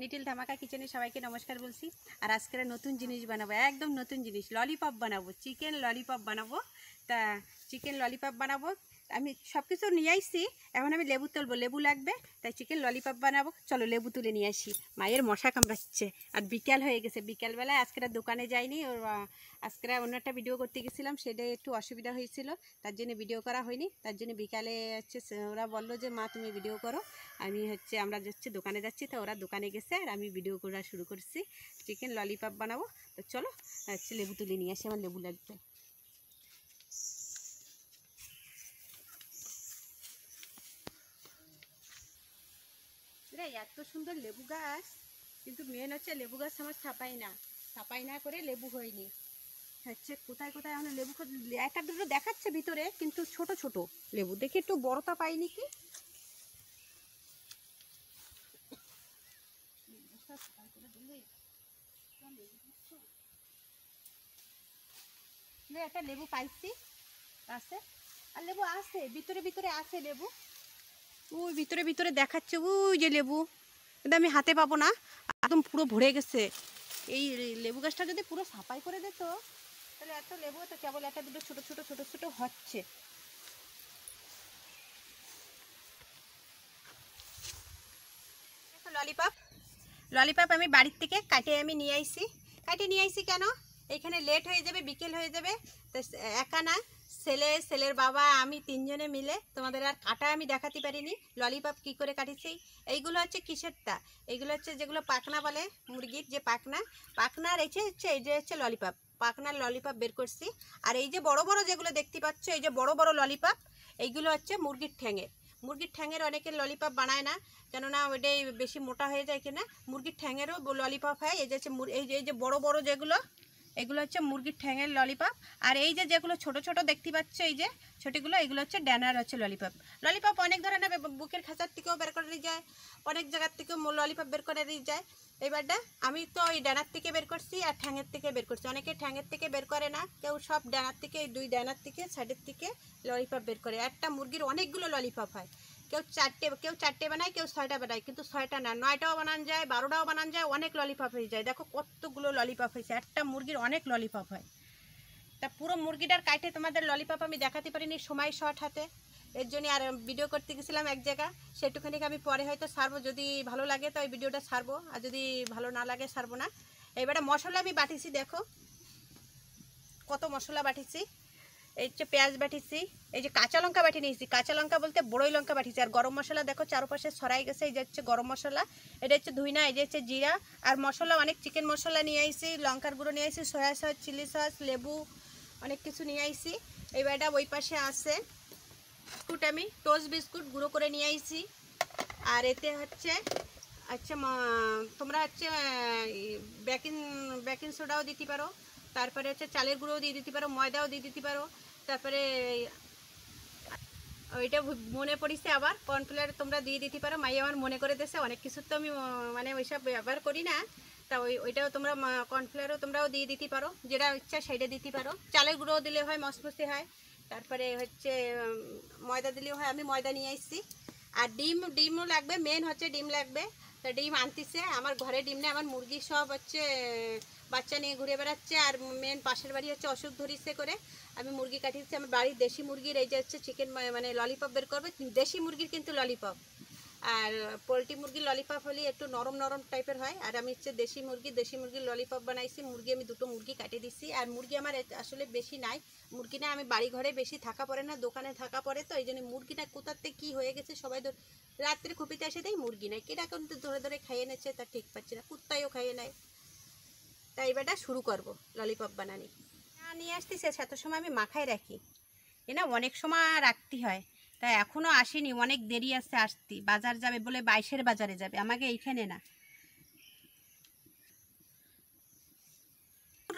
Little ধামাকা কিচেনে সবাইকে নমস্কার বলছি। আর আজকে নতুন জিনিস বানাবো, একদম নতুন জিনিস, ললিপপ বানাবো, চিকেন ললিপপ বানাবো। তা চিকেন ললিপপ বানাবো, আমি সব কিছু নিয়ে আসছি। এখন আমি লেবু তুলবো, লেবু লাগবে, তাই চিকেন ললিপপ বানাবো। চলো লেবু তুলে নিয়ে আসি। মায়ের মশা কামড়াচ্ছে আর বিকাল হয়ে গেছে, বিকালবেলায় আজকে দোকানে যাইনি, আজকে অন্য একটা ভিডিও করতে গেছিলাম, সেটাই একটু অসুবিধা হয়েছিল, তার জন্য ভিডিও করা হয়নি। তার জন্য বিকালে হচ্ছে ওরা বললো যে মা তুমি ভিডিও করো, আমরা দোকানে যাচ্ছি, তো ওরা দোকানে গেছে আর আমি ভিডিও করা শুরু করছি। চিকেন ললিপপ বানাবো, তো চলো লেবু তুলে নিয়ে আসি, আমার লেবু লাগবে। রে এত সুন্দর লেবু গাছ, কিন্তু মেন হচ্ছে লেবু গাছ আমার ছাপাই না করে লেবু হয়নি। কোথায় কোথায় এখন লেবু একটা দুটো দেখাচ্ছে ভিতরে, কিন্তু ছোট ছোট লেবু, দেখি একটু বড়টা পাইনি কি। একটা লেবু পাইছি আছে, আর লেবু আছে ভিতরে ভিতরে আছে লেবু, ওই ভিতরে ভিতরে দেখাচ্ছে ওই যে লেবু, কিন্তু আমি হাতে পাবো না, একদম পুরো ভরে গেছে। এই লেবু গাছটা যদি পুরো সাফাই করে দিত তাহলে এত লেবু তো কেবল একটা দুটো ছোট ছোট ছোট ছোট হচ্ছে। ললিপপ ললিপপ আমি বাড়ির থেকে কাটিয়ে নিয়ে আইছি কেন, এইখানে লেট হয়ে যাবে, বিকেল হয়ে যাবে, তো একা না, ছেলের বাবা আমি তিনজনে মিলে তোমাদের আর কাটা আমি দেখাতে পারিনি ললিপপ কি করে কাটিছি। এইগুলো হচ্ছে কিসেরটা, এইগুলো হচ্ছে যেগুলো পাখনা বলে, মুরগির যে পাখনা রেখে হচ্ছে এই যে হচ্ছে ললিপপ, পাখনার ললিপপ বের করছি। আর এই যে বড় বড় যেগুলো দেখতে পাচ্ছ, এই যে বড় বড় ললিপপ, এইগুলো হচ্ছে মুরগির ঠ্যাঙের অনেকে ললিপপ বানায় না, কেননা ওইটাই বেশি মোটা হয়ে যায় কিনা। মুরগির ঠ্যাঙেরও ললিপপ হয়। এই যে এই যে বড় বড় যেগুলো, এগুলো হচ্ছে মুরগির ঠ্যাঙের ললিপপ। আর এই যে যেগুলো ছোট ছোট দেখতে পাচ্ছ, এই যে ছোটগুলো, এগুলো হচ্ছে ড্যানার হচ্ছে ললিপপ অনেক ধরনের, বুকের খাঁচার থেকেও বের করে যায়, অনেক জায়গার থেকেও ললিপপ বের করে যায়। এবারটা আমি তো ওই ডানার থেকে বের করছি আর ঠ্যাঙের থেকে বের করছি। অনেকে ঠ্যাঙের থেকে বের করে না, কেউ সব ডানার থেকে, এই দুই ডানার থেকে সাইডের থেকে ললিপপ বের করে। একটা মুরগির অনেকগুলো ললিপপ হয়, কেউ চারটে বানায়, কেউ 6টা বানায়, কিন্তু 6টা না, 9টাও বানান যায়, 12টাও বানান যায়, অনেক ললিপপ হয়ে যায়। দেখো কতগুলো ললিপপ হয়েছে, একটা মুরগির অনেক ললিপপ হয়। তা পুরো মুরগিটার কাটে তোমাদের ললিপপ আমি দেখাতে পারিনি, সময় শর্ট হাতে, এর জন্য আর ভিডিও করতে গেছিলাম এক জায়গা, সেটুখানি আমি পরে হয়তো ছাড়বো, যদি ভালো লাগে তো ওই ভিডিওটা ছাড়বো, আর যদি ভালো না লাগে ছাড়বো না। এবারে মশলা আমি বাটিছি, দেখো কত মশলা বাটিছি। এই হচ্ছে পেঁয়াজ বাটিছি, এই যে কাঁচা লঙ্কা বাটি নিয়েছি, কাঁচা লঙ্কা বলতে বড়ই লঙ্কা বাটিছি। আর গরম মশলা দেখো চারপাশে ছড়াই গেছে, এই যে হচ্ছে গরম মশলা, এটা হচ্ছে ধুইনা, এই যে হচ্ছে জিরা। আর মশলা অনেক চিকেন মশলা নিয়ে আইছি, লঙ্কার গুঁড়ো নিয়ে আইছি, সয়া সস, চিলি সস, লেবু, অনেক কিছু নিয়ে আইছি। এইবারটা ওই পাশে আছে বিস্কুট, আমি টোস্ট বিস্কুট গুঁড়ো করে নিয়ে আইছি। আর এতে হচ্ছে আচ্ছা তোমরা হচ্ছে বেকিং সোডাও দিতে পারো, তারপরে হচ্ছে চালের গুঁড়োও দিয়ে দিতে পারো, ময়দাও দিয়ে দিতে পারো, তারপরে ওইটা মনে পড়িছে আবার কর্নফ্লাওয়ার তোমরা দিয়ে দিতে পারো। মাই আমার মনে করে দিয়েছে, অনেক কিছু তো আমি মানে ওইসব ব্যবহার করি না, তা ওইটাও তোমরা কর্নফ্লাওয়ারও তোমরাও দিয়ে দিতে পারো, যেটা ইচ্ছা সেটা দিতে পারো। চালের গুঁড়োও দিলে হয়, মসমসে হয়। তারপরে হচ্ছে ময়দা দিলেও হয়, আমি ময়দা নিয়ে আসছি। আর ডিমও লাগবে, মেন হচ্ছে ডিম লাগবে। তা ডিম আনতেছে, আমার ঘরে ডিম নেই, আমার মুরগি সব হচ্ছে বাচ্চা নিয়ে ঘুরে বেড়াচ্ছে। আর মেন পাশের বাড়ি হচ্ছে অসুখ ধরিছে করে, আমি মুরগি কাটিয়েছি। আমার বাড়ির দেশি মুরগির এই যে হচ্ছে চিকেন মানে ললিপপ বের করবে, দেশি মুরগির কিন্তু ললিপপ। আর পোলট্রি মুরগির ললিপপ হলে একটু নরম নরম টাইপের হয়, আর আমি হচ্ছে দেশি মুরগির ললিপপ বানাইছি। আমি দুটো মুরগি কাটিয়ে দিচ্ছি। আর মুরগি আমার আসলে বেশি নাই, মুরগি না আমি বাড়ি ঘরে বেশি থাকা পড়ে না, দোকানে থাকা পড়ে, তো এই জন্য মুরগিটা কোথাতে কি হয়ে গেছে সবাই রাত্রে খুপিতে এসে দেয় মুরগি নেই, কেটা কিন্তু ধরে ধরে খাইয়ে নিচ্ছে, তা ঠিক পাচ্ছে না, কুত্তাইও খাইয়ে নেয়। তাই এবারটা শুরু করবো ললিপপ বানানি। নিয়ে আসতেছে এত সময় আমি মাখায় রাখি, না অনেক সময় রাখতে হয়, তাই এখনও আসেনি, অনেক দেরি আছে আসতে, বাজার যাবে বলে 22-এর বাজারে যাবে, আমাকে এইখানে না।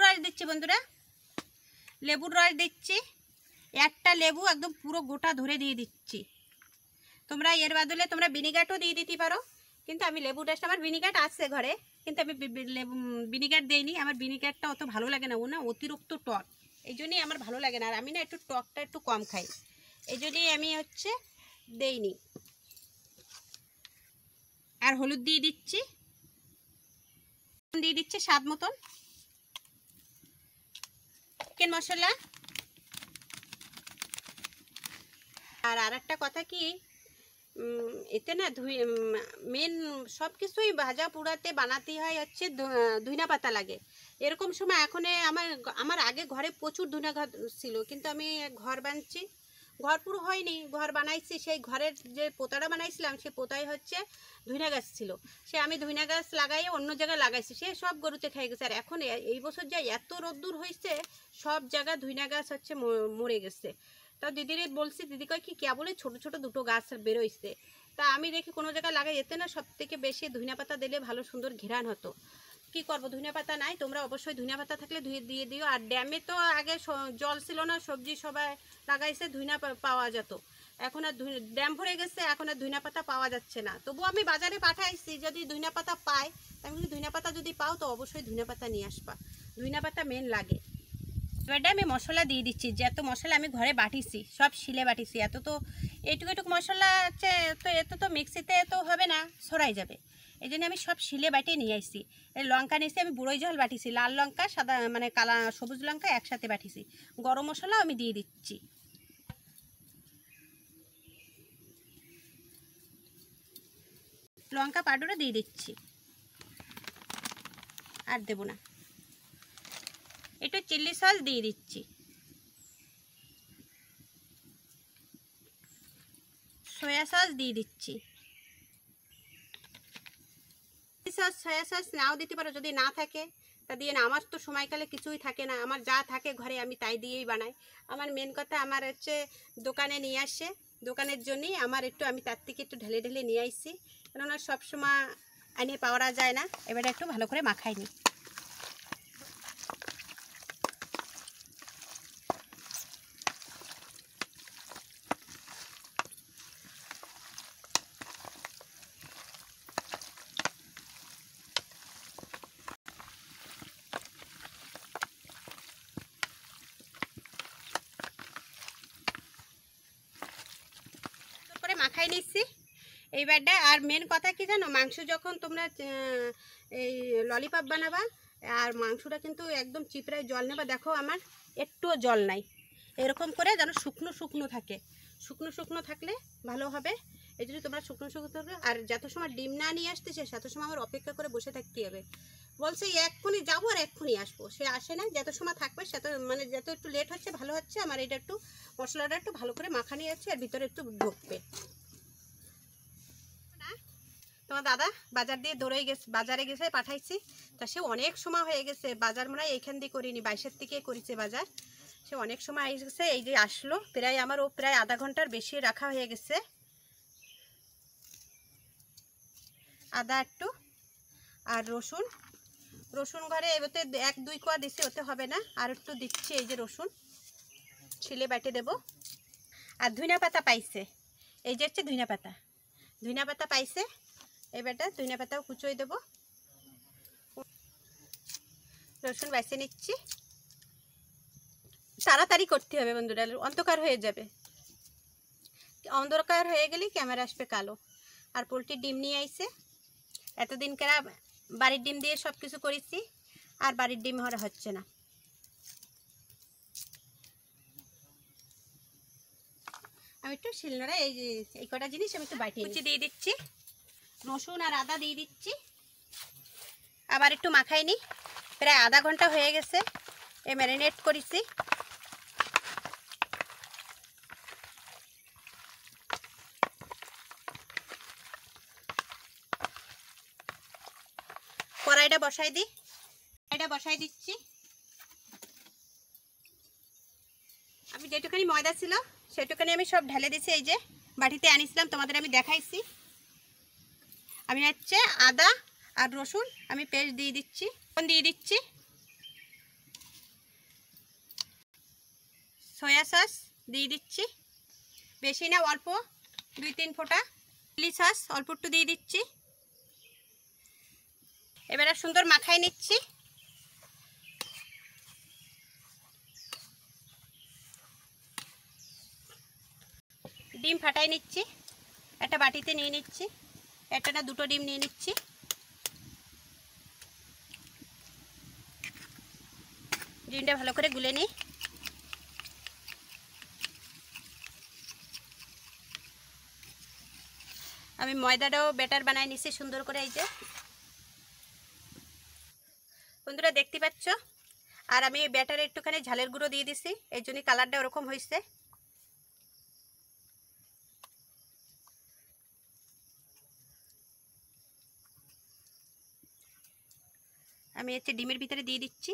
রস দিচ্ছি বন্ধুরা, লেবুর রস দিচ্ছি, একটা লেবু একদম পুরো গোটা ধরে দিয়ে দিচ্ছি। তোমরা এর বদলে তোমরা ভিনিগারও দিয়ে দিতে পারো, কিন্তু আমি লেবু রসটা, আমার ভিনিগার আছে ঘরে, কিন্তু আমি ভিনিগার দিইনি, আমার ভিনিগারটা অত ভালো লাগে না, ও না অতিরিক্ত টক, এই জন্যই আমার ভালো লাগে না। আর আমি না একটু টকটা একটু কম খাই, এই জন্যই আমি হচ্ছে দেইনি। আর হলুদ দিয়ে দিচ্ছি, দিয়ে দিচ্ছি স্বাদ মতন, চিকেন মশলা। আর একটা কথা কি, এতে না মেন সব কিছুই ভাজা পুরাতে বানাতে হয় হচ্ছে ধনিয়া পাতা লাগে। এরকম সময় এখন আমার আগে ঘরে প্রচুর ধনিয়া গাছ ছিল, কিন্তু আমি ঘর বানাচ্ছি, ঘর পুরো হয়নি, ঘর বানাইছি, সেই ঘরের যে পোতাটা বানাইছিলাম সে পোতাই হচ্ছে ধনিয়া গাছ ছিল, সে আমি ধনিয়া গাছ লাগাইয়ে অন্য জায়গায় লাগাইছি, সে সব গরুতে খেয়ে গেছে। আর এখন এই বছর যা এত রোদ্দুর হয়েছে, সব জায়গায় ধনিয়া গাছ হচ্ছে মরে গেছে। তা দিদিরে বলছি, দিদি কয় কি কেবলই ছোট ছোট দুটো গাছ বেরোইছে। তা আমি দেখি কোনো জায়গায় লাগাই, এতে না সব থেকে বেশি ধনিয়া পাতা দিলে ভালো সুন্দর ঘেরান হতো। কি করবো, ধনিয়া পাতা নাই, তোমরা অবশ্যই ধনিয়া পাতা থাকলে দিয়ে দিও। আর ড্যামে তো আগে জল ছিল না, সবজি সবাই লাগাইছে, ধনিয়া পাওয়া যেত। এখন আর ড্যাম ভরে গেছে, এখন আর ধনিয়া পাতা পাওয়া যাচ্ছে না। তবু আমি বাজারে পাঠাইছি, যদি ধনিয়া পাতা পাই, আমি ধনিয়া পাতা যদি পাও তো অবশ্যই ধনিয়া পাতা নিয়ে আসবা, ধনিয়া পাতা মেন লাগে। এবারে আমি মশলা দিয়ে দিচ্ছি, যত মশলা আমি ঘরে বাটিছি সব শিলে বাটিছি। এত তো এইটুকু মশলা আছে, তো এত তো মিক্সিতে তো হবে না, ছড়াই যাবে। এই জন্য আমি সব শিলে বাটিয়ে নিয়ে আসছি। এই লঙ্কা নিয়েছি আমি বুড়োই জল বাটিছি, লাল লঙ্কা সাদা মানে কালা সবুজ লঙ্কা একসাথে বাটিছি। গরম মশলাও আমি দিয়ে দিচ্ছি, লঙ্কা পাউডারও দিয়ে দিচ্ছি, আর দেবো না। একটু চিলি সস দিয়ে দিচ্ছি, সয়া সস দিয়ে দিচ্ছি। সয়া সস নাও দিতে পারো, যদি না থাকে তা দিয়ে না। আমার তো সময়কালে কিছুই থাকে না, আমার যা থাকে ঘরে আমি তাই দিয়েই বানাই। আমার মেন কথা আমার হচ্ছে দোকানে নিয়ে আসে, দোকানের জন্যই আমার আমি তার থেকে একটু ঢেলে ঢেলে নিয়ে আসছি, কেননা সবসময় এনে পাওয়া যায় না। এবারে একটু ভালো করে মাখাই নিই। মাখাই নিচ্ছি এইবারটা। আর মেন কথা কি জানো, মাংস যখন তোমরা এই ললিপপ বানাবা, আর মাংসটা কিন্তু একদম চিপড়ায় জল নেবা। দেখো আমার একটুও জল নাই, এরকম করে যেন শুকনো শুকনো থাকে, শুকনো শুকনো থাকলে ভালো হবে। এই জন্য তোমরা শুকনো শুকনো থাকবে। আর যত সময় ডিম না নিয়ে আসতেছে তত সময় আমার অপেক্ষা করে বসে থাকতে হবে। বলছে এক্ষুনি যাবো আর এক্ষুনি আসবো, সে আসে না। যত সময় থাকবে সেত মানে যত একটু লেট হচ্ছে ভালো হচ্ছে। আমার এটা একটু মশলাটা একটু ভালো করে মাখানি যাচ্ছে, আর ভিতরে একটু ঢুকবে। তোমার দাদা বাজারে গেছে পাঠাইছি, তা সে অনেক সময় হয়ে গেছে। বাজার মনে হয় এইখান দিয়ে করিনি, 22-এর থেকে করেছে বাজার। সে অনেক সময় এসেছে, এই যে আসলো, প্রায় আমার প্রায় আধা ঘন্টার বেশি রাখা হয়ে গেছে। আদা একটু, আর রসুন ঘরে ওতে 1-2 কোয়া দিছি, ওতে হবে না, আর একটু দিচ্ছি। এই যে রসুন ছিলে বেটে দেব। আর ধনিয়া পাতা পাইছে, এই যে হচ্ছে ধনিয়া পাতা পাইছে। এবারটা ধনিয়া পাতাও কুচোই দেবো। রসুন বেছে নিচ্ছি, তাড়াতাড়ি করতে হবে বন্ধুরা, অন্ধকার হয়ে যাবে। অন্ধকার হয়ে গেলেই ক্যামেরা আসবে কালো। আর পোলট্রির ডিম নিয়ে আইছে, এতদিন কেরা বাড়ির ডিম দিয়ে সব কিছু করেছি, আর বাড়ির ডিম হচ্ছে না। আমি একটু শিলনোড়ায় এই কটা জিনিস আমি একটু বাটি কুচি দিয়ে দিচ্ছি, রসুন আর আদা দিয়ে দিচ্ছি। আবার একটু মাখাই নিই, প্রায় আধা ঘন্টা হয়ে গেছে ম্যারিনেট করেছি। কড়াইটা বসাই দিচ্ছি। আমি যেটুখানি ময়দা ছিল সেটুখানি আমি সব ঢেলে দিছি। এই যে বাটিতে আনিছিলাম, তোমাদের আমি দেখাইছি। আমি হচ্ছে আদা আর রসুন আমি পেস্ট দিয়ে দিচ্ছি, সয়া সস দিয়ে দিচ্ছি, বেশি না, অল্প 2-3 ফোঁটা। চিলি সস অল্প একটু দিয়ে দিচ্ছি। এবারে সুন্দর মাখাই নিচ্ছি। ডিম ফাটাই নিচ্ছি, একটা বাটিতে নিয়ে নিচ্ছি, একটা না দুটো ডিম নিয়ে নিচ্ছি। ডিমটা ভালো করে গুলে নিই। আমি ময়দাটাও ব্যাটার বানাই নিছি সুন্দর করে। এই যে বন্ধুরা দেখতে পাচ্ছ, আর আমি এই ব্যাটারে একটুখানি ঝালের গুঁড়ো দিয়ে দিছি, এই জন্যই কালারটা ওরকম হয়েছে। আমি হচ্ছে ডিমের ভিতরে দিয়ে দিচ্ছি।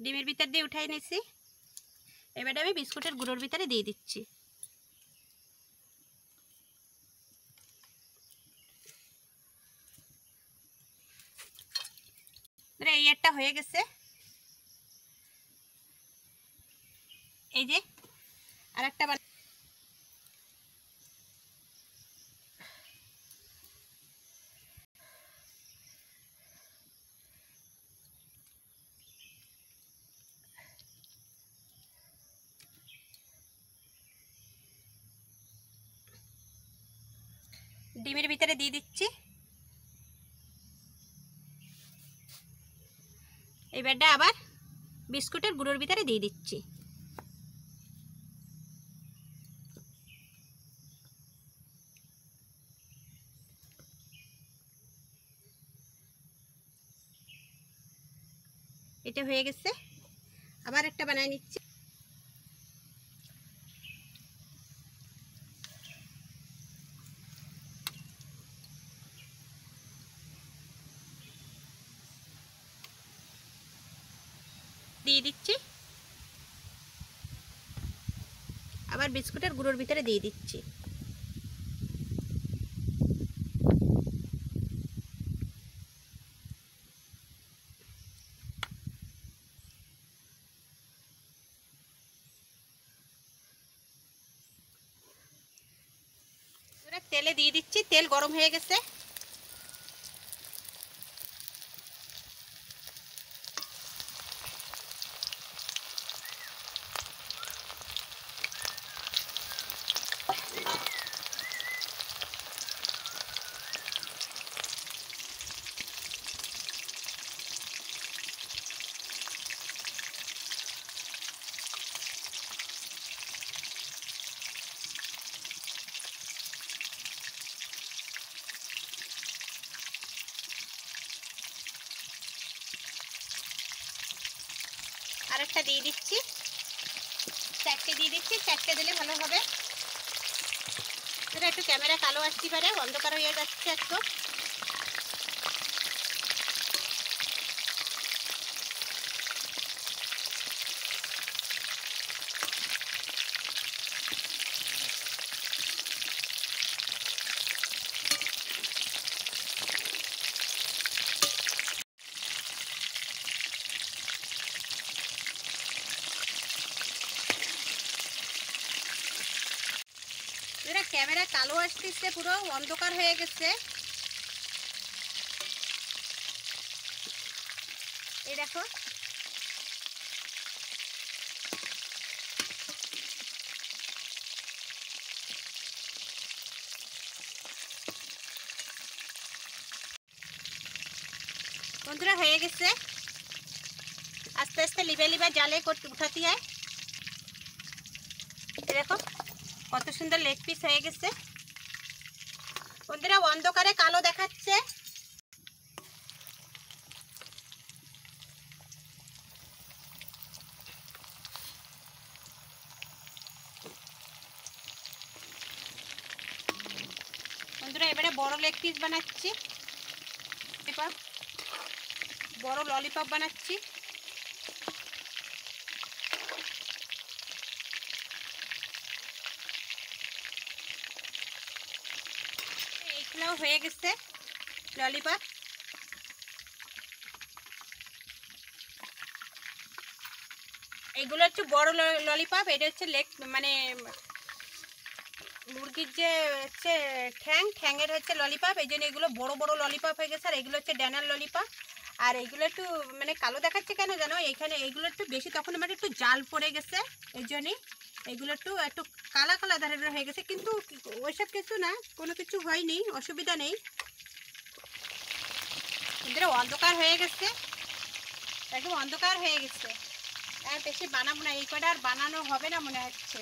ডিমের ভিতর দিয়ে উঠাই নিছি। এবারে আমি বিস্কুটের গুঁড়োর ভিতরে দিয়ে দিচ্ছি। এই একটা হয়ে গেছে। এই যে আর একটা ডিমের ভিতরে দিয়ে দিচ্ছি। এবারটা আবার বিস্কুটের গুঁড়োর ভিতরে দিয়ে দিচ্ছি। এটা হয়ে গেছে। আবার একটা বানাই নিচ্ছি। দিয়ে দিচ্ছি। আবার বিস্কুটের গুঁড়োর ভিতরে দিয়ে দিচ্ছি। তেলে দিয়ে দিচ্ছি। তেল গরম হয়ে গেছে। আরেকটা দিয়ে দিচ্ছি। চারটে দিয়ে দিচ্ছি। চারটে দিলে ভালো হবে। এটা একটু ক্যামেরা কালো আসতে পারে, অন্ধকার হয়ে যাচ্ছে একটু। এটা ক্যামেরা কালো আসতেছে, পুরো অন্ধকার হয়ে গেছে। এই দেখো। বন্ধুরা হয়ে গেছে। আস্তে আস্তে লিবে লিবে জালে উঠাতে হয়। দেখো কত সুন্দর লেগ পিস হয়ে গেছে। বন্ধুরা অন্ধকারে কালো দেখাচ্ছে। বন্ধুরা এবারে বড় লেগ পিস বানাচ্ছি। বড় ললিপপ বানাচ্ছি। এইগুলোও হয়ে গেছে ললিপপ। এগুলো হচ্ছে বড় ললিপপ। এটা হচ্ছে লেগ মানে মুরগির যে হচ্ছে ঠ্যাঙের হচ্ছে ললিপপ, এই জন্য এগুলো বড় বড় ললিপপ হয়ে গেছে। আর এগুলো হচ্ছে ড্যানার ললিপপ। আর এগুলো একটু মানে কালো দেখাচ্ছে কেন জানো, এখানে এগুলো একটু বেশি তখন আমার একটু জাল পড়ে গেছে, এই জন্যই এগুলো একটু কালা কালা ধরনের হয়ে গেছে। কিন্তু ওইসব কিছু না, কোনো কিছু হয়নি, অসুবিধা নেই। বন্ধুরা অন্ধকার হয়ে গেছে, একদম অন্ধকার হয়ে গেছে। আর বেশি বানাবো না, এই কটা আর বানানো হবে না মনে হচ্ছে।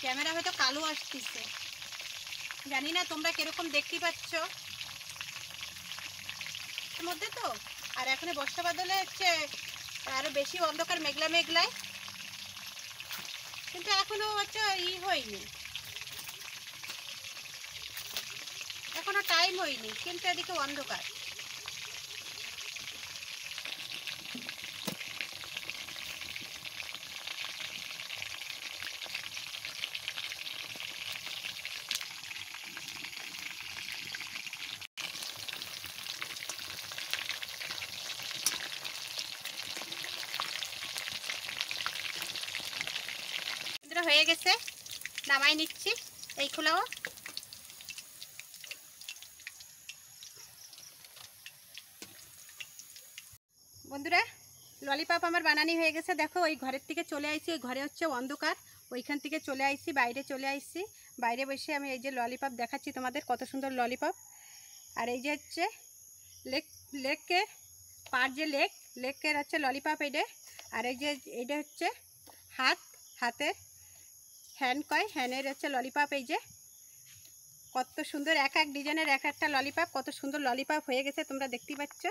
ক্যামেরা হয়তো কালো আসতেছে, জানি না তোমরা কিরকম দেখতে পাচ্ছ মধ্যে তো। আর এখন বর্ষা বাদলে হচ্ছে আরো বেশি অন্ধকার, মেঘলা মেঘলায়, কিন্তু এখনো হচ্ছে হয়নি, এখনো টাইম হয়নি, কিন্তু এদিকে অন্ধকার। হয়ে গেছে, নামাই নিচ্ছি এই খোলাও। বন্ধুরা ললিপপ আমার বানানি হয়ে গেছে। দেখো ওই ঘরের থেকে চলে আইছি, ওই ঘরে হচ্ছে অন্ধকার, ওইখান থেকে চলে আইছি, বাইরে চলে আইছি। বাইরে বসে আমি এই যে ললিপপ দেখাচ্ছি তোমাদের, কত সুন্দর ললিপপ। আর এই যে হচ্ছে লেকের পার, যে লেকের হচ্ছে ললিপপ এইটা। আর এই যে এইটা হচ্ছে হাতের হ্যান্ড কয়, হ্যান্ডের হচ্ছে ললিপপ। এই যে কত সুন্দর এক এক ডিজাইনের এক একটা ললিপপ, কত সুন্দর ললিপপ হয়ে গেছে, তোমরা দেখতে পাচ্ছ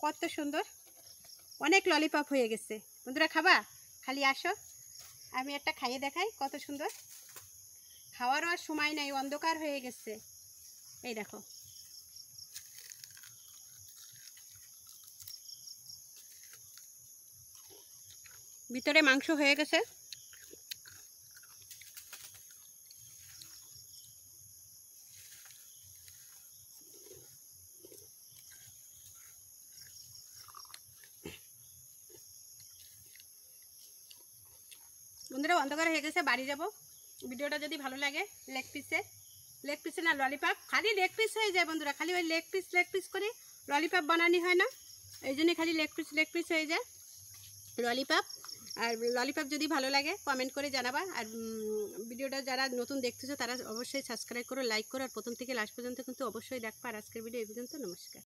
কত সুন্দর, অনেক ললিপপ হয়ে গেছে। বন্ধুরা খাবা? খালি আসো, আমি একটা খাইয়ে দেখাই কত সুন্দর। খাওয়ারও আর সময় নাই, অন্ধকার হয়ে গেছে। এই দেখো, ভিতরে মাংস হয়ে গেছে। বন্ধুরা অন্ধকার হয়ে গেছে, বাড়ি যাব। ভিডিওটা যদি ভালো লাগে লেগ পিসে না ললিপপ, খালি লেগ পিস হয়ে যায় বন্ধুরা, খালি ওই লেগ পিস করে ললিপপ বানানি হয় না, এই জন্যই খালি লেগ পিস হয়ে যায় ললিপপ। আর ললিপপ যদি ভালো লাগে কমেন্ট করে জানাবা। আর ভিডিওটা যারা নতুন দেখতেছো তারা অবশ্যই সাবস্ক্রাইব করো, লাইক করো, আর প্রথম থেকে লাস্ট পর্যন্ত কিন্তু অবশ্যই দেখবা। আর আজকের ভিডিও এই পর্যন্ত, নমস্কার।